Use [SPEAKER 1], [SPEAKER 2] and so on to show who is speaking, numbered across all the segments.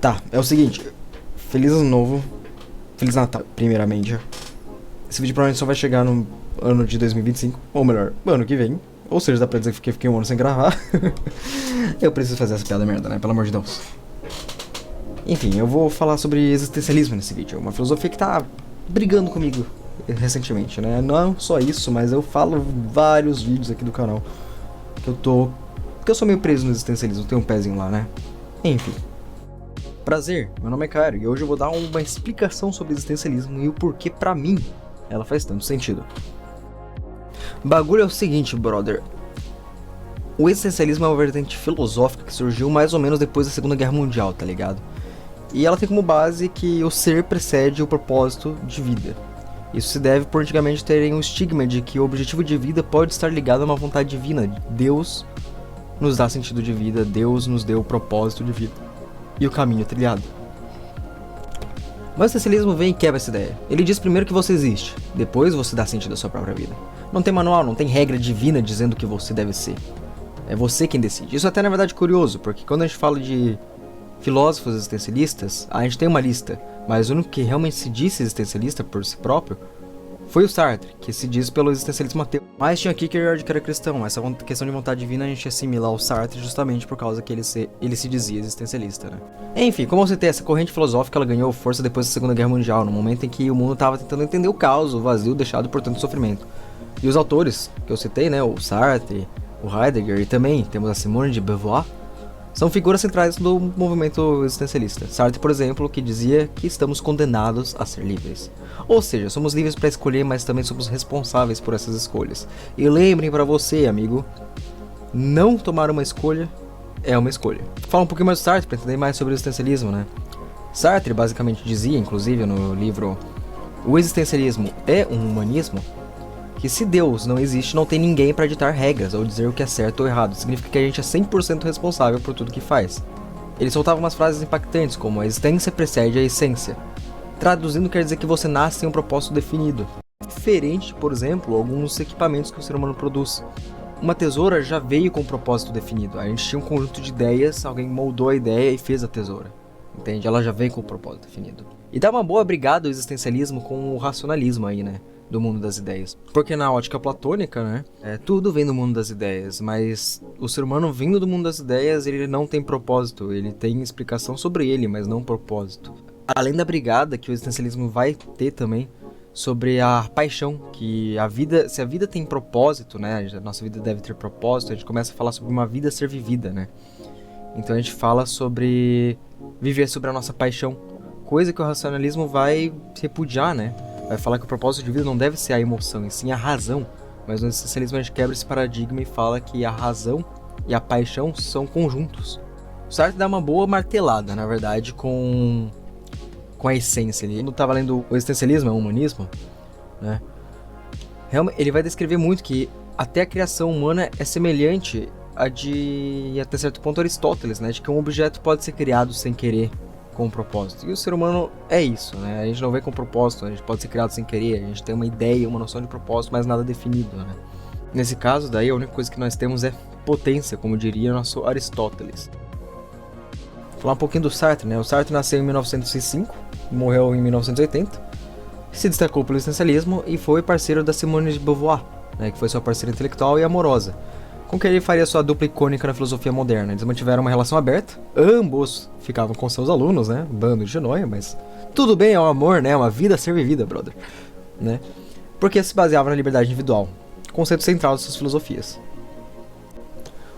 [SPEAKER 1] Tá, é o seguinte. Feliz ano novo. Feliz Natal, primeiramente. Esse vídeo provavelmente só vai chegar no ano de 2025. Ou melhor, ano que vem. Ou seja, dá pra dizer que fiquei um ano sem gravar. Eu preciso fazer essa piada merda, né? Pelo amor de Deus. Enfim, eu vou falar sobre existencialismo nesse vídeo. Uma filosofia que tá brigando comigo recentemente, né? Não só isso, mas eu falo vários vídeos aqui do canal que eu sou meio preso no existencialismo, tenho um pezinho lá, né? Enfim. Prazer, meu nome é Caio e hoje eu vou dar uma explicação sobre existencialismo e o porquê pra mim ela faz tanto sentido. O bagulho é o seguinte, brother. O existencialismo é uma vertente filosófica que surgiu mais ou menos depois da Segunda Guerra Mundial, tá ligado? E ela tem como base que o ser precede o propósito de vida. Isso se deve por antigamente terem um estigma de que o objetivo de vida pode estar ligado a uma vontade divina. Deus nos dá sentido de vida, Deus nos deu o propósito de vida e o caminho trilhado. Mas o existencialismo vem e quebra essa ideia. Ele diz primeiro que você existe, depois você dá sentido à sua própria vida. Não tem manual, não tem regra divina dizendo o que você deve ser. É você quem decide. Isso até na verdade é curioso, porque quando a gente fala de filósofos existencialistas, a gente tem uma lista, mas o único que realmente se disse existencialista por si próprio foi o Sartre, que se diz pelo existencialismo ateu. Mas tinha Kierkegaard que era cristão. Essa questão de vontade divina a gente assimila ao Sartre justamente por causa que ele se dizia existencialista, né? Enfim, como eu citei, essa corrente filosófica ela ganhou força depois da Segunda Guerra Mundial, no momento em que o mundo estava tentando entender o caos, o vazio deixado por tanto sofrimento. E os autores que eu citei, né, o Sartre, o Heidegger e também temos a Simone de Beauvoir, são figuras centrais do movimento existencialista. Sartre, por exemplo, que dizia que estamos condenados a ser livres. Ou seja, somos livres para escolher, mas também somos responsáveis por essas escolhas. E lembrem para você, amigo, não tomar uma escolha é uma escolha. Fala um pouquinho mais do Sartre para entender mais sobre o existencialismo, né? Sartre basicamente dizia, inclusive no livro O Existencialismo é um Humanismo, que se Deus não existe, não tem ninguém para ditar regras ou dizer o que é certo ou errado. Significa que a gente é 100% responsável por tudo que faz. Ele soltava umas frases impactantes, como a existência precede a essência. Traduzindo quer dizer que você nasce sem um propósito definido. Diferente, por exemplo, alguns equipamentos que o ser humano produz. Uma tesoura já veio com um propósito definido. A gente tinha um conjunto de ideias, alguém moldou a ideia e fez a tesoura. Entende? Ela já veio com um propósito definido. E dá uma boa brigada o existencialismo com o racionalismo aí, né? Do mundo das ideias. Porque na ótica platônica, né, tudo vem do mundo das ideias, mas o ser humano vindo do mundo das ideias, ele não tem propósito, ele tem explicação sobre ele, mas não propósito. Além da brigada que o existencialismo vai ter também sobre a paixão, que a vida, se a vida tem propósito, né, a nossa vida deve ter propósito, a gente começa a falar sobre uma vida a ser vivida, né. Então a gente fala sobre viver sobre a nossa paixão, coisa que o racionalismo vai repudiar, né. Vai falar que o propósito de vida não deve ser a emoção, e sim a razão. Mas no existencialismo a gente quebra esse paradigma e fala que a razão e a paixão são conjuntos. O Sartre dá uma boa martelada, na verdade, com a essência. Ele não estava lendo o existencialismo, é o humanismo, né? Realmente, ele vai descrever muito que até a criação humana é semelhante a de, até certo ponto, Aristóteles, né? De que um objeto pode ser criado sem querer, com um propósito. E o ser humano é isso, né? A gente não vem com propósito, a gente pode ser criado sem querer, a gente tem uma ideia, uma noção de propósito, mas nada definido, né? Nesse caso, daí, a única coisa que nós temos é potência, como diria o nosso Aristóteles. Vou falar um pouquinho do Sartre, né? O Sartre nasceu em 1905, morreu em 1980, se destacou pelo existencialismo e foi parceiro da Simone de Beauvoir, né? Que foi sua parceira intelectual e amorosa, com que ele faria sua dupla icônica na filosofia moderna. Eles mantiveram uma relação aberta, ambos ficavam com seus alunos, né, bando de noia, mas tudo bem, é um amor, né, uma vida a ser vivida, brother, né, porque se baseava na liberdade individual, conceito central de suas filosofias.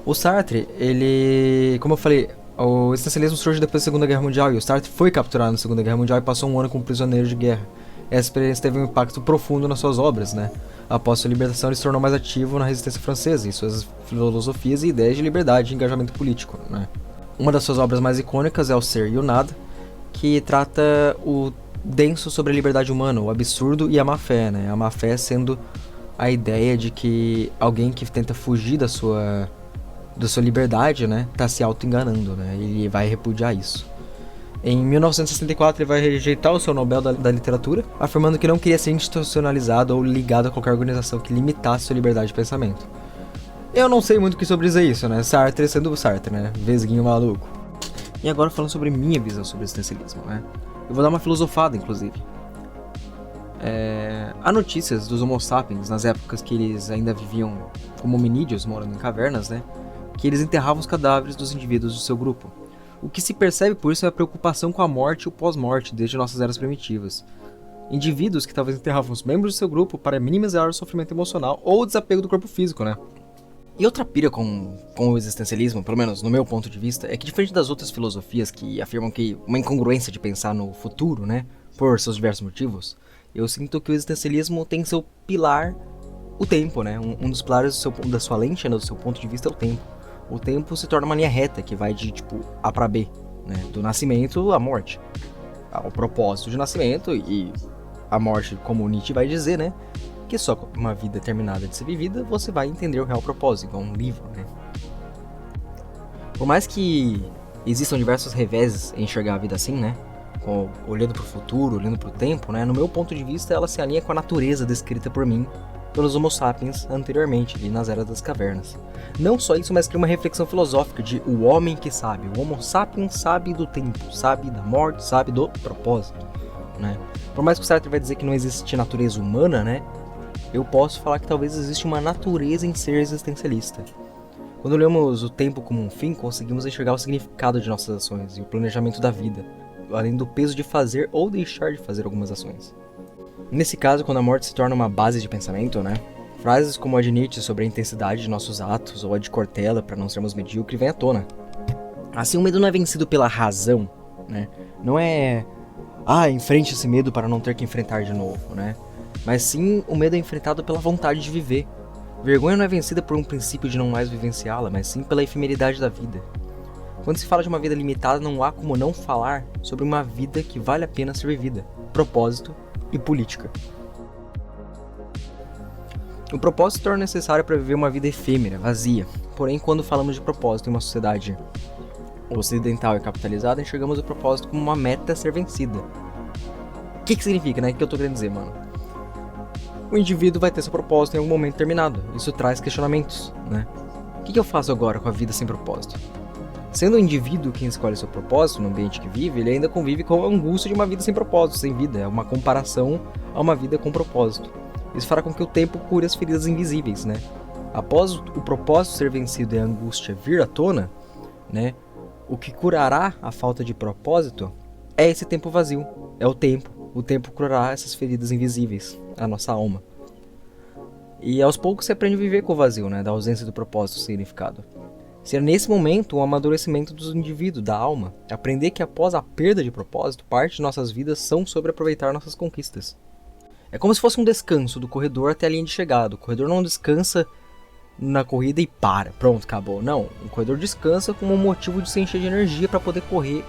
[SPEAKER 1] O Sartre, ele, como eu falei, o existencialismo surge depois da Segunda Guerra Mundial, e o Sartre foi capturado na Segunda Guerra Mundial e passou um ano como prisioneiro de guerra. Essa experiência teve um impacto profundo nas suas obras, né? Após sua libertação, ele se tornou mais ativo na resistência francesa, em suas filosofias e ideias de liberdade e engajamento político, né? Uma das suas obras mais icônicas é O Ser e o Nada, que trata o denso sobre a liberdade humana, o absurdo e a má-fé, né? A má-fé sendo a ideia de que alguém que tenta fugir da sua liberdade, né, tá se auto-enganando, né? Ele vai repudiar isso. Em 1964, ele vai rejeitar o seu Nobel da Literatura, afirmando que não queria ser institucionalizado ou ligado a qualquer organização que limitasse sua liberdade de pensamento. Eu não sei muito o que sobre isso, né? Sartre sendo Sartre, né? Vesguinho maluco. E agora falando sobre minha visão sobre o existencialismo, né? Eu vou dar uma filosofada, inclusive. Há notícias dos Homo sapiens, nas épocas que eles ainda viviam como hominídeos, morando em cavernas, né? Que eles enterravam os cadáveres dos indivíduos do seu grupo. O que se percebe por isso é a preocupação com a morte e o pós-morte desde nossas eras primitivas. Indivíduos que talvez enterravam os membros do seu grupo para minimizar o sofrimento emocional ou o desapego do corpo físico, né? E outra pira com o existencialismo, pelo menos no meu ponto de vista, é que diferente das outras filosofias que afirmam que uma incongruência de pensar no futuro, né? Por seus diversos motivos, eu sinto que o existencialismo tem seu pilar, o tempo, né? Um dos pilares da sua lente, né, do seu ponto de vista, é o tempo. O tempo se torna uma linha reta que vai de tipo A para B, né? Do nascimento à morte. O propósito de nascimento e a morte, como Nietzsche vai dizer, né? Que só com uma vida terminada de ser vivida você vai entender o real propósito, igual um livro, né? Por mais que existam diversos reveses em enxergar a vida assim, né? Olhando para o futuro, olhando para o tempo, né? No meu ponto de vista, ela se alinha com a natureza descrita por mim pelos Homo sapiens anteriormente, ali nas eras das cavernas. Não só isso, mas cria uma reflexão filosófica de o homem que sabe. O Homo sapiens sabe do tempo, sabe da morte, sabe do propósito, né? Por mais que o Sartre vai dizer que não existe natureza humana, né? Eu posso falar que talvez existe uma natureza em ser existencialista. Quando olhamos o tempo como um fim, conseguimos enxergar o significado de nossas ações e o planejamento da vida, além do peso de fazer ou deixar de fazer algumas ações. Nesse caso, quando a morte se torna uma base de pensamento, né? Frases como a de Nietzsche sobre a intensidade de nossos atos ou a de Cortella para não sermos medíocres vêm à tona. Assim, o medo não é vencido pela razão, né? Não é enfrente esse medo para não ter que enfrentar de novo, né? Mas sim, o medo é enfrentado pela vontade de viver. Vergonha não é vencida por um princípio de não mais vivenciá-la, mas sim pela efemeridade da vida. Quando se fala de uma vida limitada, não há como não falar sobre uma vida que vale a pena ser vivida, propósito e política. O propósito se torna necessário para viver uma vida efêmera, vazia. Porém, quando falamos de propósito em uma sociedade ocidental e capitalizada, enxergamos o propósito como uma meta a ser vencida. O que significa, né? O que eu tô querendo dizer, mano? O indivíduo vai ter seu propósito em algum momento terminado. Isso traz questionamentos, né? O que eu faço agora com a vida sem propósito? Sendo o indivíduo quem escolhe seu propósito no ambiente que vive, ele ainda convive com a angústia de uma vida sem propósito, sem vida. É uma comparação a uma vida com propósito. Isso fará com que o tempo cure as feridas invisíveis, né? Após o propósito ser vencido e a angústia vir à tona, né? O que curará a falta de propósito é esse tempo vazio. É o tempo. O tempo curará essas feridas invisíveis, a nossa alma. E aos poucos você aprende a viver com o vazio, né? Da ausência do propósito, do significado. Ser nesse momento um amadurecimento do indivíduo, da alma. Aprender que após a perda de propósito, parte de nossas vidas são sobre aproveitar nossas conquistas. É como se fosse um descanso do corredor até a linha de chegada. O corredor não descansa na corrida e para, pronto, acabou. Não, o corredor descansa como um motivo de se encher de energia para poder correr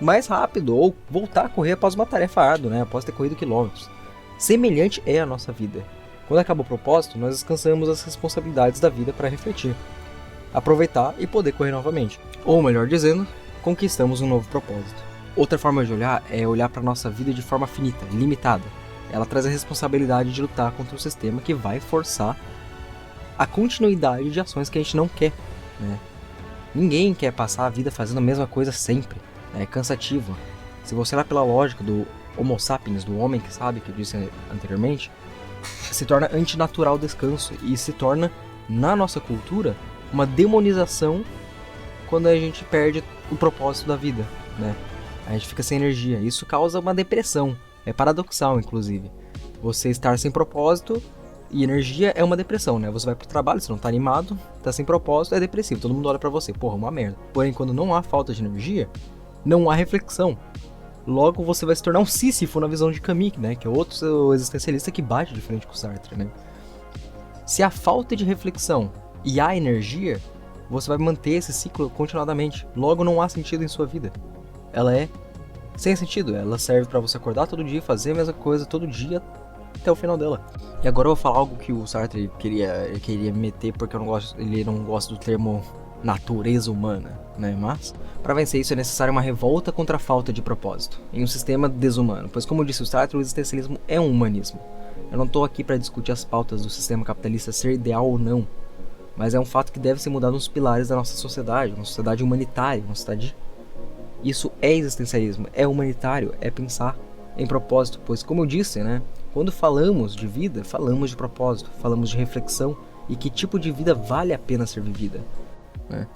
[SPEAKER 1] mais rápido ou voltar a correr após uma tarefa árdua, né? Após ter corrido quilômetros. Semelhante é a nossa vida. Quando acaba o propósito, nós descansamos as responsabilidades da vida para refletir, aproveitar e poder correr novamente. Ou melhor dizendo, conquistamos um novo propósito. Outra forma de olhar é olhar para a nossa vida de forma finita, limitada. Ela traz a responsabilidade de lutar contra um sistema que vai forçar a continuidade de ações que a gente não quer, né? Ninguém quer passar a vida fazendo a mesma coisa sempre. É cansativo. Se você olhar pela lógica do Homo sapiens, do homem que sabe, que eu disse anteriormente, se torna antinatural o descanso e se torna, na nossa cultura, uma demonização quando a gente perde o propósito da vida, né? A gente fica sem energia. Isso causa uma depressão. É paradoxal, inclusive. Você estar sem propósito e energia é uma depressão, né? Você vai pro trabalho, você não tá animado, tá sem propósito, é depressivo. Todo mundo olha pra você, porra, uma merda. Porém, quando não há falta de energia, não há reflexão. Logo, você vai se tornar um Sísifo na visão de Camus, né? Que é outro existencialista que bate de frente com o Sartre, né? Se há falta de reflexão e há energia, você vai manter esse ciclo continuadamente. Logo, não há sentido em sua vida. Ela é sem sentido. Ela serve pra você acordar todo dia, fazer a mesma coisa todo dia até o final dela. E agora eu vou falar algo que o Sartre queria me meter porque ele não gosta do termo natureza humana, né? Mas para vencer isso é necessário uma revolta contra a falta de propósito em um sistema desumano, pois como disse o Sartre, o existencialismo é um humanismo. Eu não estou aqui para discutir as pautas do sistema capitalista ser ideal ou não, mas é um fato que deve ser mudado nos pilares da nossa sociedade, uma sociedade humanitária, uma sociedade
[SPEAKER 2] Isso é existencialismo, é humanitário, é pensar em propósito, pois como eu disse, né, quando falamos de vida, falamos de propósito, falamos de reflexão e que tipo de vida vale a pena ser vivida, né?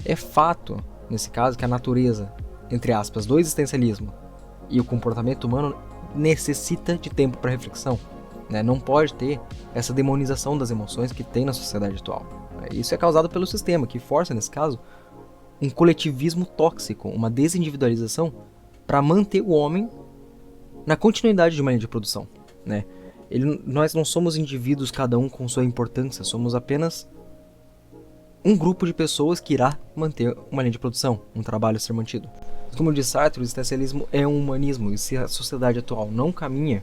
[SPEAKER 2] É fato, nesse caso, que a natureza, entre aspas, do existencialismo e o comportamento humano necessita de tempo para reflexão, né? Não pode ter essa demonização das emoções que tem na sociedade atual. Isso é causado pelo sistema, que força, nesse caso, um coletivismo tóxico, uma desindividualização para manter o homem na continuidade de uma linha de produção, né? Nós não somos indivíduos, cada um com sua importância, somos apenas um grupo de pessoas que irá manter uma linha de produção, um trabalho a ser mantido. Como diz Sartre, o existencialismo é um humanismo, e se a sociedade atual não caminha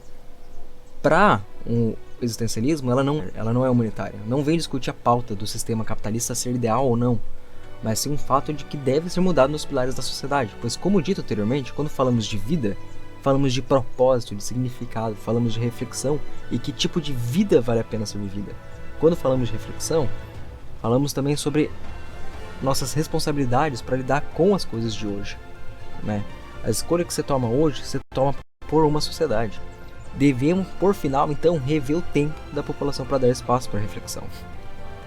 [SPEAKER 2] para um existencialismo, ela não é humanitária. Não vem discutir a pauta do sistema capitalista ser ideal ou não, mas sim um fato de que deve ser mudado nos pilares da sociedade, pois, como dito anteriormente, quando falamos de vida, falamos de propósito, de significado, falamos de reflexão e que tipo de vida vale a pena ser vivida. Quando falamos de reflexão, falamos também sobre nossas responsabilidades para lidar com as coisas de hoje, né? A escolha que você toma hoje, você toma por uma sociedade. Devemos, por final, então, rever o tempo da população para dar espaço para reflexão.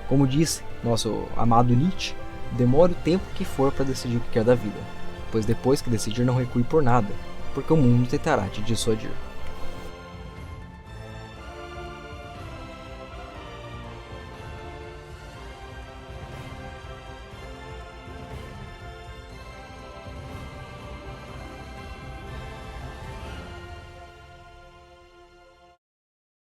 [SPEAKER 2] Como disse nosso amado Nietzsche, demore o tempo que for para decidir o que quer da vida, pois depois que decidir não recue por nada, porque o mundo tentará te dissuadir.